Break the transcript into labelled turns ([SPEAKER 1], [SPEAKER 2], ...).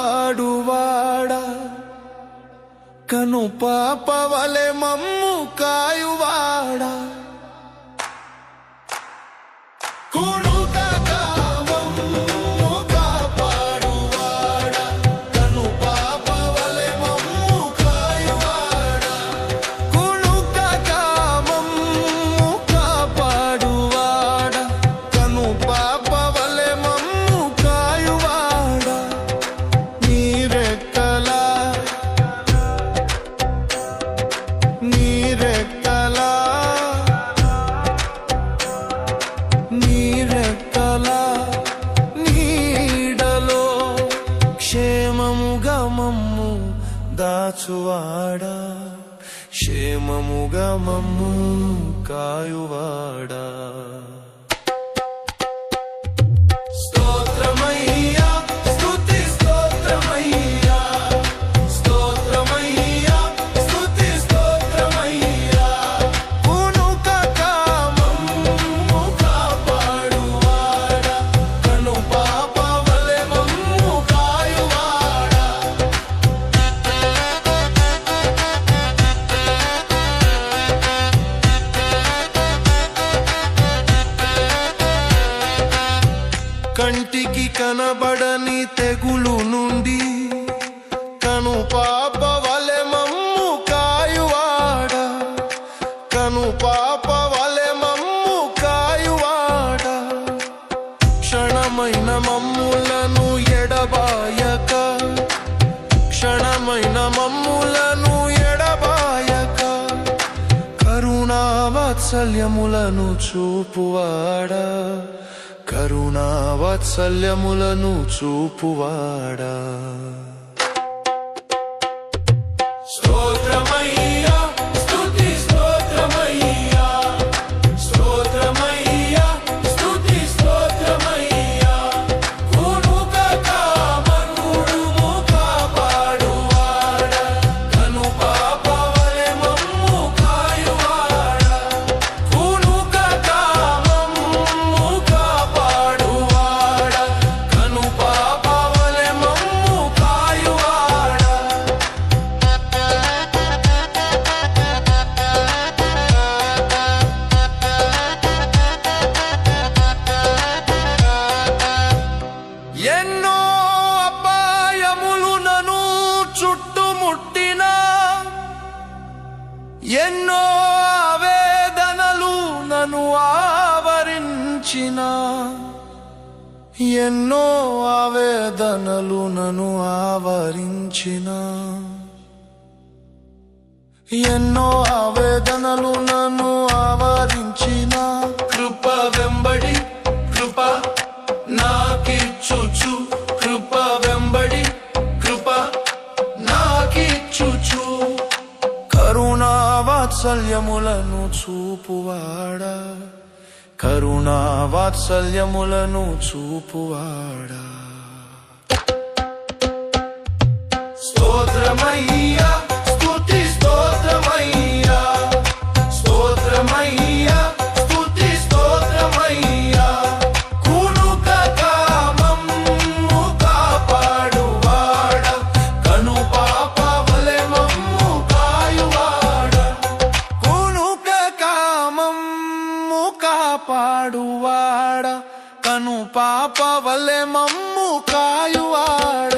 [SPEAKER 1] పాడువాడా కను పాపవలె మమ్ము కాయువాడా మమ్ము దాచువాడా క్షేమముగా మమ్ము కాయువాడా స్తోత్రమయ్యా స్తుతి స్తోత్రమయ్యా స్తోత్రమయ్యా స్తుతి స్తోత్రమయ్యా కునుకక మమ్ము కాపాడువాడా కను పాపవలె మమ్ము కాయువాడా కంటికి కనబడని తెగులు నుండి కను పాపవలె మమ్ము కాయువాడా కను పాపవలె మమ్ము కాయువాడా క్షణమైన మమ్ములను ఎడబాయక క్షణమైన మమ్ములను ఎడబాయక కరుణా వాత్సల్యములను చూపువాడా కరుణా వాత్సల్యములను చూపువాడా స్తోత్రమయ్యా స్తుతి స్తోత్రమయ్యా స్తోత్రమయ్యా స్తుతి స్తోత్రమయ్యా కునుకక మమ్ము కాపాడువాడా కను పాపవలె మమ్ము కాయువాడా కునుకక మమ్ము కాపాడువాడా కను పాపవలె మమ్ము కాయువాడా ఎన్నో అపాయములు నన్ను చుట్టుముట్టినా ఎన్నో ఆవేదనలు నన్ను ఆవరించినా ఎన్నో ఆవేదనలు నన్ను ఆవరించినా ఎన్నో ఆవేదనలు నన్ను ఆవరించినా కృప వెంబడి కృప నాకిచ్చుచు కృప వెంబడి కృప నాకిచ్చుచు కరుణా వాత్సల్యములను చూపువాడా కరుణా వాత్సల్యములను చూపువాడా స్తోత్రమయ్యా స్తుతి స్తోత్రమయ్యా స్తోత్రమయ్యా స్తుతి స్తోత్రమయ్యా కునుకక మమ్ము కాపాడువాడా కను పాపవలె మమ్ము కాయువాడా కునుకక మమ్ము కాపాడువాడా కను పాపవలె మమ్ము కాయువాడా